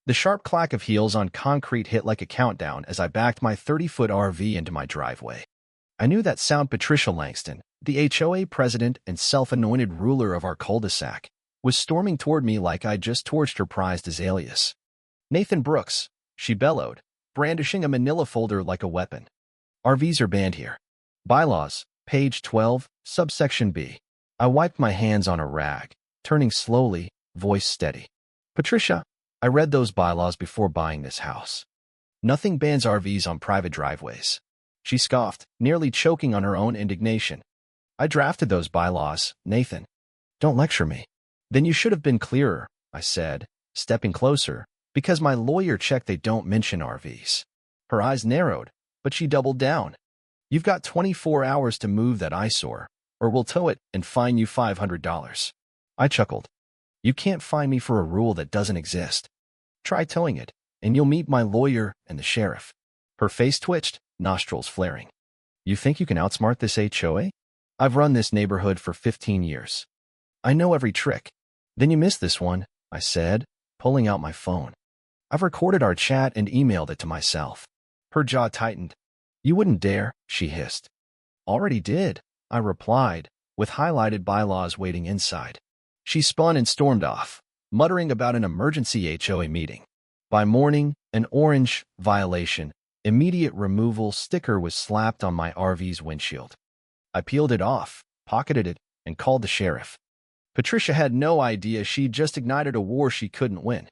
The sharp clack of heels on concrete hit like a countdown as I backed my 30-foot RV into my driveway. I knew that sound. Patricia Langston, the HOA president and self-anointed ruler of our cul-de-sac, was storming toward me like I'd just torched her prized azaleas. "Nathan Brooks," she bellowed, brandishing a manila folder like a weapon. "RVs are banned here. Bylaws, page 12, subsection B." I wiped my hands on a rag, turning slowly, voice steady. "Patricia, I read those bylaws before buying this house. Nothing bans RVs on private driveways." She scoffed, nearly choking on her own indignation. "I drafted those bylaws, Nathan. Don't lecture me." "Then you should have been clearer," I said, stepping closer, "because my lawyer checked they don't mention RVs." Her eyes narrowed, but she doubled down. "You've got 24 hours to move that eyesore, or we'll tow it and fine you $500. I chuckled. "You can't fine me for a rule that doesn't exist. Try towing it, and you'll meet my lawyer and the sheriff." Her face twitched, nostrils flaring. "You think you can outsmart this HOA? I've run this neighborhood for 15 years. I know every trick." "Then you missed this one," I said, pulling out my phone. "I've recorded our chat and emailed it to myself." Her jaw tightened. "You wouldn't dare," she hissed. "Already did," I replied, with highlighted bylaws waiting inside. She spun and stormed off, muttering about an emergency HOA meeting. By morning, an orange violation, immediate removal sticker was slapped on my RV's windshield. I peeled it off, pocketed it, and called the sheriff. Patricia had no idea she'd just ignited a war she couldn't win.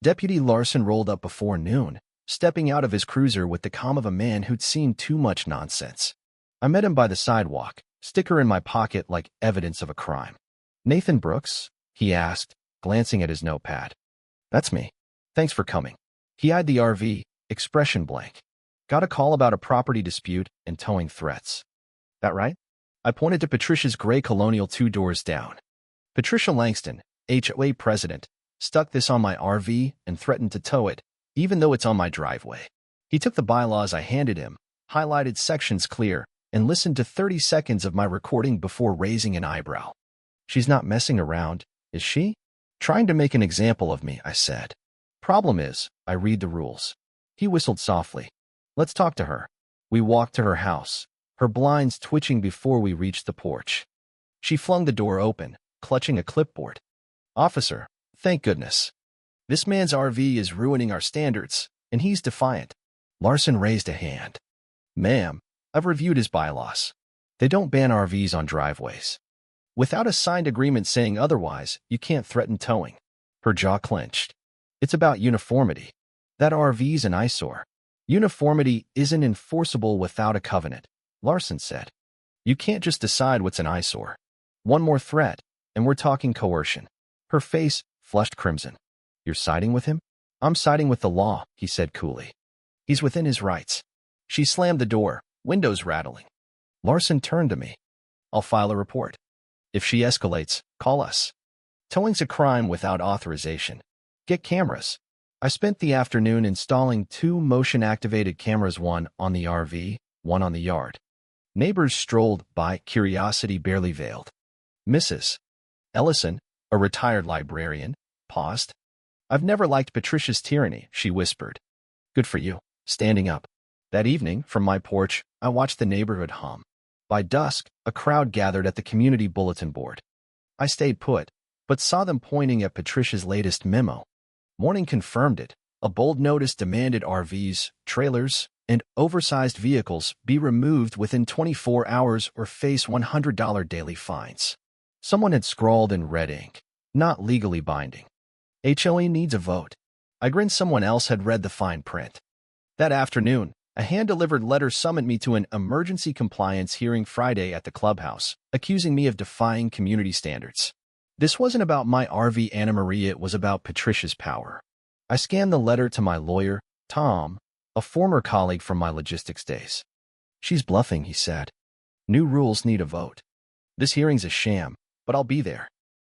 Deputy Larson rolled up before noon, stepping out of his cruiser with the calm of a man who'd seen too much nonsense. I met him by the sidewalk, sticker in my pocket like evidence of a crime. "Nathan Brooks?" he asked, glancing at his notepad. "That's me. Thanks for coming." He eyed the RV, expression blank. "Got a call about a property dispute and towing threats. That right?" I pointed to Patricia's gray Colonial 2 doors down. Patricia Langston, HOA president, stuck this on my RV and threatened to tow it, even though it's on my driveway. He took the bylaws I handed him, highlighted sections clear, and listened to 30 seconds of my recording before raising an eyebrow. "She's not messing around, is she?" "Trying to make an example of me," I said. "Problem is, I read the rules." He whistled softly. "Let's talk to her." We walked to her house, her blinds twitching before we reached the porch. She flung the door open, clutching a clipboard. "Officer, thank goodness. This man's RV is ruining our standards, and he's defiant." Larson raised a hand. "Ma'am, I've reviewed his bylaws. They don't ban RVs on driveways. Without a signed agreement saying otherwise, you can't threaten towing." Her jaw clenched. "It's about uniformity. That RV's an eyesore. Uniformity isn't enforceable without a covenant," Larson said. "You can't just decide what's an eyesore. One more threat, and we're talking coercion." Her face flushed crimson. "You're siding with him?" "I'm siding with the law," he said coolly. "He's within his rights." She slammed the door, windows rattling. Larson turned to me. "I'll file a report. If she escalates, call us. Towing's a crime without authorization. Get cameras." I spent the afternoon installing 2 motion-activated cameras, one on the RV, one on the yard. Neighbors strolled by, curiosity barely veiled. Mrs. Ellison, a retired librarian, paused. "I've never liked Patricia's tyranny," she whispered. "Good for you." Standing up. That evening, from my porch, I watched the neighborhood hum. By dusk, a crowd gathered at the community bulletin board. I stayed put, but saw them pointing at Patricia's latest memo. Morning confirmed it. A bold notice demanded RVs, trailers, and oversized vehicles be removed within 24 hours or face $100 daily fines. Someone had scrawled in red ink, "Not legally binding. HOA needs a vote." I grinned. Someone else had read the fine print. That afternoon, a hand-delivered letter summoned me to an emergency compliance hearing Friday at the clubhouse, accusing me of defying community standards. This wasn't about my RV Anna Maria, it was about Patricia's power. I scanned the letter to my lawyer, Tom, a former colleague from my logistics days. "She's bluffing," he said. "New rules need a vote. This hearing's a sham, but I'll be there."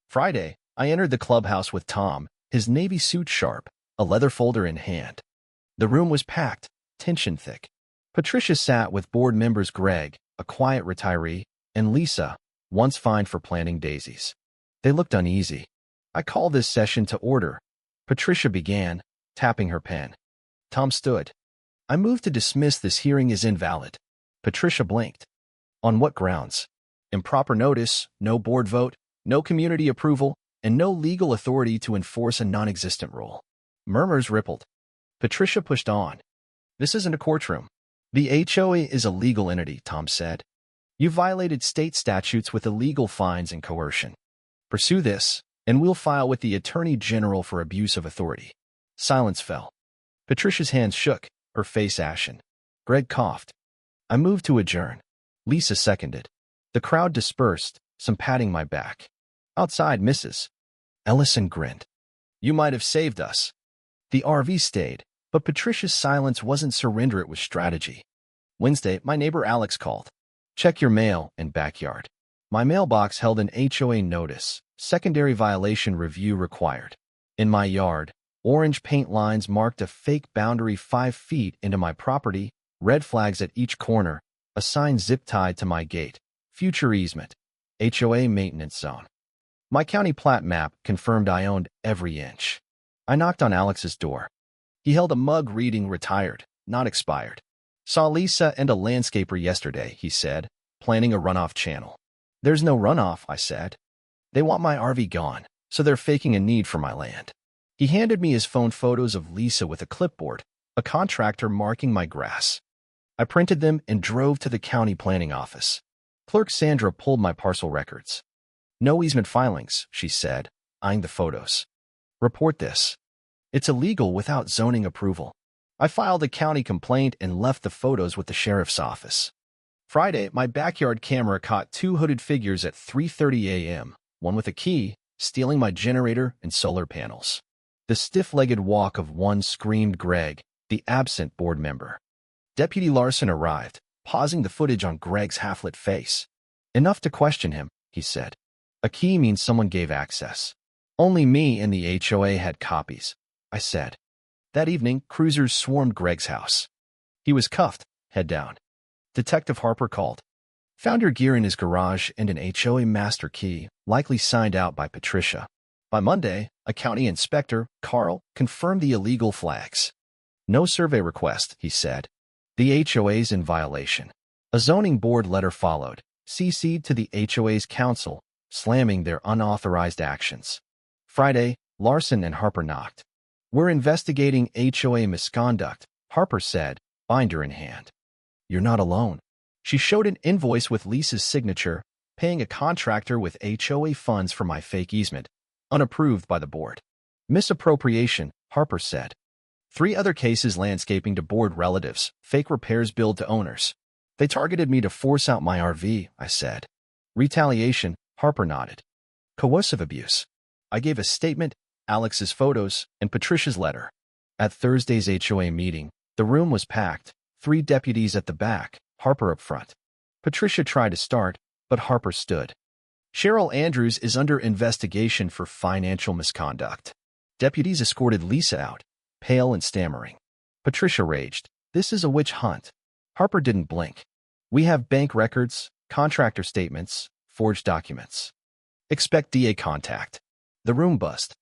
Friday, I entered the clubhouse with Tom, his navy suit sharp, a leather folder in hand. The room was packed, tension thick. Patricia sat with board members Greg, a quiet retiree, and Lisa, once fined for planting daisies. They looked uneasy. "I call this session to order." Patricia began, tapping her pen. Tom stood. I move to dismiss this hearing as invalid. Patricia blinked. On what grounds? Improper notice, no board vote, no community approval, and no legal authority to enforce a non-existent rule. Murmurs rippled. Patricia pushed on. This isn't a courtroom. The HOA is a legal entity, Tom said. You violated state statutes with illegal fines and coercion. Pursue this, and we'll file with the Attorney General for abuse of authority. Silence fell. Patricia's hands shook, her face ashen. Greg coughed. I moved to adjourn. Lisa seconded. The crowd dispersed, some patting my back. Outside, Mrs. Ellison grinned. You might have saved us. The RV stayed, but Patricia's silence wasn't surrender, it was strategy. Wednesday, my neighbor Alex called. Check your mail and backyard. My mailbox held an HOA notice, secondary violation review required. In my yard, orange paint lines marked a fake boundary 5 feet into my property, red flags at each corner, a sign zip-tied to my gate, future easement, HOA maintenance zone. My county plat map confirmed I owned every inch. I knocked on Alex's door. He held a mug reading retired, not expired. Saw Lisa and a landscaper yesterday, he said, planning a runoff channel. There's no runoff, I said. They want my RV gone, so they're faking a need for my land. He handed me his phone photos of Lisa with a clipboard, a contractor marking my grass. I printed them and drove to the county planning office. Clerk Sandra pulled my parcel records. No easement filings, she said, eyeing the photos. Report this. It's illegal without zoning approval. I filed a county complaint and left the photos with the sheriff's office. Friday, my backyard camera caught 2 hooded figures at 3:30 a.m., one with a key, stealing my generator and solar panels. The stiff-legged walk of one screamed Greg, the absent board member. Deputy Larson arrived, pausing the footage on Greg's half-lit face. Enough to question him, he said. A key means someone gave access. Only me and the HOA had copies, I said. That evening, cruisers swarmed Greg's house. He was cuffed, head down. Detective Harper called. Found your gear in his garage and an HOA master key, likely signed out by Patricia. By Monday, a county inspector, Carl, confirmed the illegal flags. No survey request, he said. The HOA's in violation. A zoning board letter followed, CC'd to the HOA's council, slamming their unauthorized actions. Friday, Larson and Harper knocked. We're investigating HOA misconduct, Harper said, binder in hand. You're not alone. She showed an invoice with Lisa's signature, paying a contractor with HOA funds for my fake easement, unapproved by the board. Misappropriation, Harper said. 3 other cases landscaping to board relatives, fake repairs billed to owners. They targeted me to force out my RV, I said. Retaliation, Harper nodded. Coercive abuse. I gave a statement, Alex's photos, and Patricia's letter. At Thursday's HOA meeting, the room was packed, 3 deputies at the back, Harper up front. Patricia tried to start, but Harper stood. Cheryl Andrews is under investigation for financial misconduct. Deputies escorted Lisa out, pale and stammering. Patricia raged. This is a witch hunt. Harper didn't blink. We have bank records, contractor statements, forged documents. Expect DA contact. The room buzzed.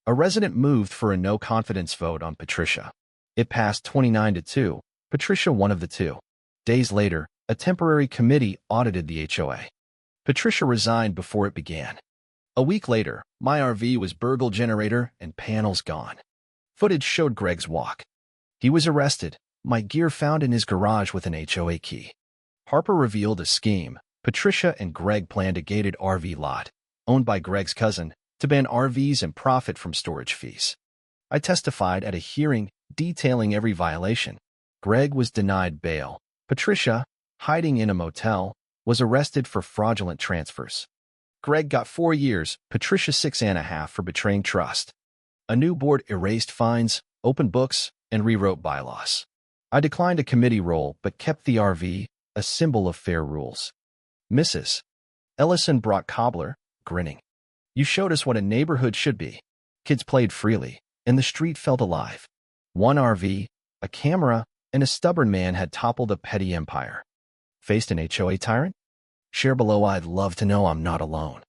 A resident moved for a no-confidence vote on Patricia. It passed 29-2, Patricia one of the 2. Days later, a temporary committee audited the HOA. Patricia resigned before it began. A week later, my RV was burgled, generator and panels gone. Footage showed Greg's walk. He was arrested, my gear found in his garage with an HOA key. Harper revealed a scheme. Patricia and Greg planned a gated RV lot, owned by Greg's cousin, to ban RVs and profit from storage fees. I testified at a hearing detailing every violation. Greg was denied bail. Patricia, hiding in a motel, was arrested for fraudulent transfers. Greg got 4 years, Patricia 6.5 for betraying trust. A new board erased fines, opened books, and rewrote bylaws. I declined a committee role but kept the RV, a symbol of fair rules. Mrs. Ellison brought cobbler, grinning. You showed us what a neighborhood should be. Kids played freely, and the street felt alive. 1 RV, a camera, and a stubborn man had toppled a petty empire. Faced an HOA tyrant? Share below. I'd love to know I'm not alone.